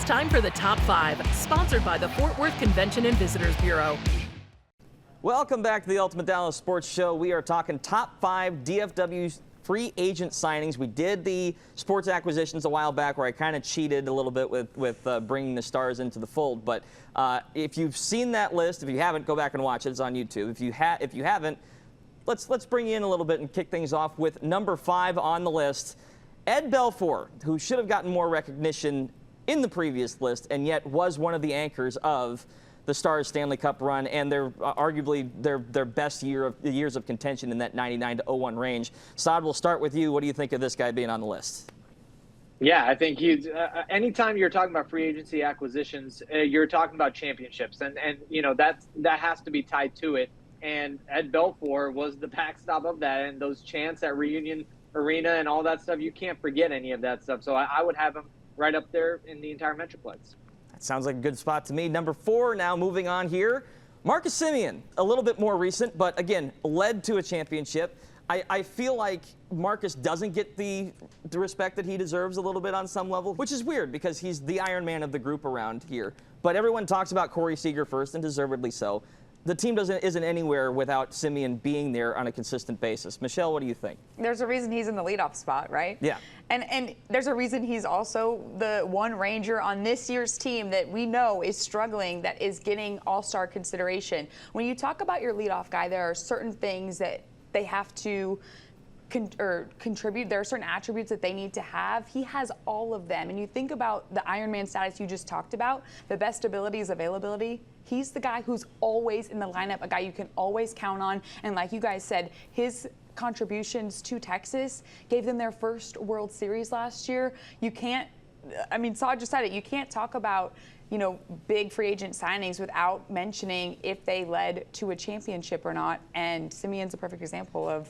It's time for the Top 5, sponsored by the Fort Worth Convention and Visitors Bureau. Welcome back to the Ultimate Dallas Sports Show. We are talking top 5 DFW free agent signings. We did the sports acquisitions a while back where I kind of cheated a little bit with bringing the Stars into the fold. But if you've seen that list, if you haven't, go back and watch it. It's on YouTube. If you haven't, let's bring you in a little bit and kick things off with number 5 on the list, Ed Belfour, who should have gotten more recognition in the previous list and yet was one of the anchors of the Stars Stanley Cup run and arguably their best years of contention in that 99 to 01 range. Saad, we'll start with you. What do you think of this guy being on the list? Yeah, I think he's anytime you're talking about free agency acquisitions, you're talking about championships, and you know that has to be tied to it. And Ed Belfour was the backstop of that, and those chants at Reunion Arena and all that stuff, you can't forget any of that stuff. So I would have him right up there in the entire Metroplex. Sounds like a good spot to me. Number 4, now moving on here, Marcus Semien, a little bit more recent, but again, led to a championship. I feel like Marcus doesn't get the respect that he deserves a little bit on some level, which is weird because he's the Iron Man of the group around here. But everyone talks about Cory Seager first, and deservedly so. The team isn't anywhere without Semien being there on a consistent basis. Michelle, what do you think? There's a reason he's in the leadoff spot, right? Yeah. And there's a reason he's also the one Ranger on this year's team that we know is struggling, that is getting all-star consideration. When you talk about your leadoff guy, there are certain things that they have to contribute. There are certain attributes that they need to have. He has all of them. And you think about the Iron Man status you just talked about, the best ability is availability. He's the guy who's always in the lineup, a guy you can always count on. And like you guys said, his contributions to Texas gave them their first World Series last year. You can't, I mean, Saad just said it, you can't talk about, you know, big free agent signings without mentioning if they led to a championship or not. And Semien's a perfect example of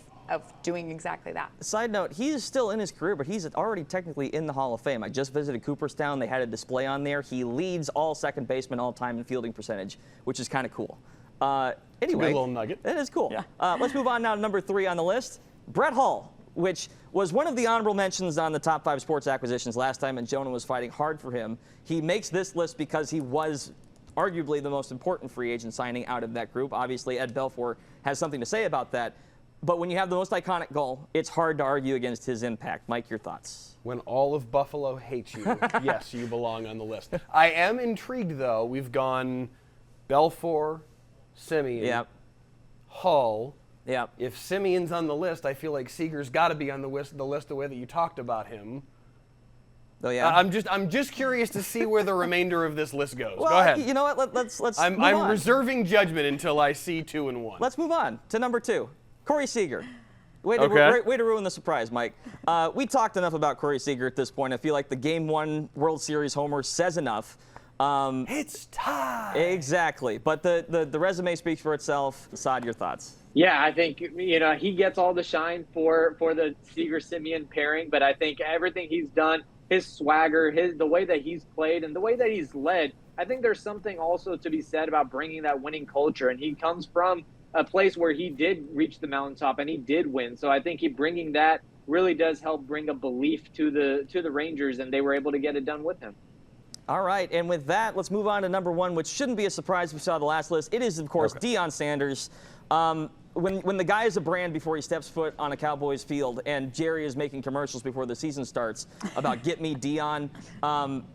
doing exactly that. Side note, he is still in his career, but he's already technically in the Hall of Fame. I just visited Cooperstown. They had a display on there. He leads all second basemen all time in fielding percentage, which is kind of cool. Anyway, it's a good little nugget. It is cool. Yeah. Let's move on now to number 3 on the list, Bret Hull, which was one of the honorable mentions on the top 5 sports acquisitions last time, and Jonah was fighting hard for him. He makes this list because he was arguably the most important free agent signing out of that group. Obviously, Ed Belfour has something to say about that. But when you have the most iconic goal, it's hard to argue against his impact. Mike, your thoughts? When all of Buffalo hates you, yes, you belong on the list. I am intrigued, though. We've gone Belfour, Semien, Hull. Yep. If Semien's on the list, I feel like Seager's got to be on the list the way that you talked about him. Oh, yeah. I'm just curious to see where the remainder of this list goes. Well, go ahead. You know what? Let's I'm reserving judgment until I see 2 and 1. Let's move on to number 2. Cory Seager. Way to ruin the surprise, Mike. We talked enough about Cory Seager at this point. I feel like the Game 1 World Series homer says enough. It's time. Exactly. But the resume speaks for itself. Saad, your thoughts? Yeah, I think, you know, he gets all the shine for the Seager-Semien pairing, but I think everything he's done, his swagger, the way that he's played, and the way that he's led, I think there's something also to be said about bringing that winning culture. And he comes from a place where he did reach the mountaintop and he did win. So I think bringing that really does help bring a belief to the Rangers, and they were able to get it done with him. All right, and with that, let's move on to number 1, which shouldn't be a surprise if we saw the last list. It is, of course, Dion Sanders. When the guy is a brand before he steps foot on a Cowboys field, and Jerry is making commercials before the season starts about "Get me Dion,"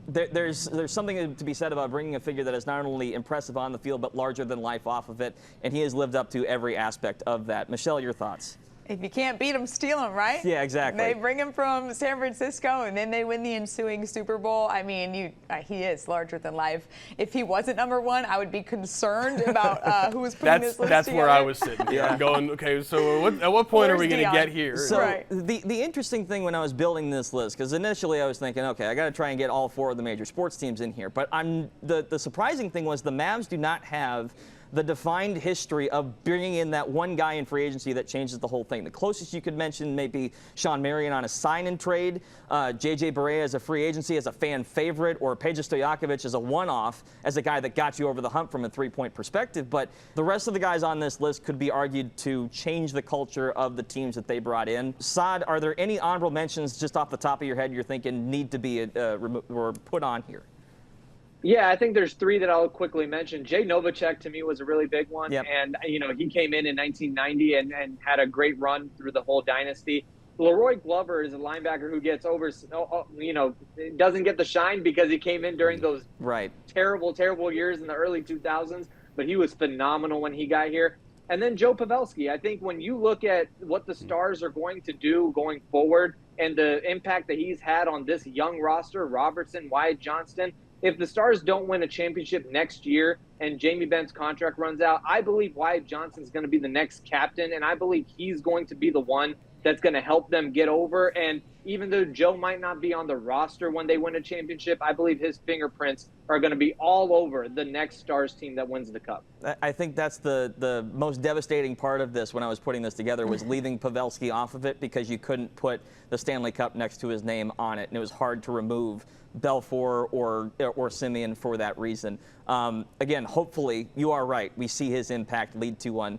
there's something to be said about bringing a figure that is not only impressive on the field but larger than life off of it, and he has lived up to every aspect of that. Michelle, your thoughts? If you can't beat him, steal him, right? Yeah, exactly. They bring him from San Francisco, and then they win the ensuing Super Bowl. I mean, he is larger than life. If he wasn't number 1, I would be concerned about who was putting this list That's together. where I was sitting. Yeah. I'm going, okay, so at what point are we going to get here? So right. the interesting thing when I was building this list, because initially I was thinking, okay, I got to try and get all 4 of the major sports teams in here. But the surprising thing was the Mavs do not have the defined history of bringing in that one guy in free agency that changes the whole thing. The closest you could mention maybe Sean Marion on a sign-and-trade, J.J. Barea as a free agency, as a fan favorite, or Peja Stojakovic as a one-off, as a guy that got you over the hump from a three-point perspective. But the rest of the guys on this list could be argued to change the culture of the teams that they brought in. Saad, are there any honorable mentions just off the top of your head you're thinking need to be or put on here? Yeah, I think there's three that I'll quickly mention. Jay Novacek to me was a really big one. Yep. And, he came in 1990 and had a great run through the whole dynasty. Leroy Glover is a linebacker who gets doesn't get the shine because he came in during those terrible, terrible years in the early 2000s, but he was phenomenal when he got here. And then Joe Pavelski. I think when you look at what the Stars are going to do going forward and the impact that he's had on this young roster, Robertson, Wyatt Johnston, if the Stars don't win a championship next year and Jamie Benn's contract runs out, I believe Wyatt Johnston's going to be the next captain, and I believe he's going to be the one that's going to help them get over. And even though Joe might not be on the roster when they win a championship, I believe his fingerprints are going to be all over the next Stars team that wins the Cup. I think that's the most devastating part of this when I was putting this together was leaving Pavelski off of it because you couldn't put the Stanley Cup next to his name on it, and it was hard to remove Belfour or Semien for that reason. Again, hopefully, you are right. We see his impact lead to one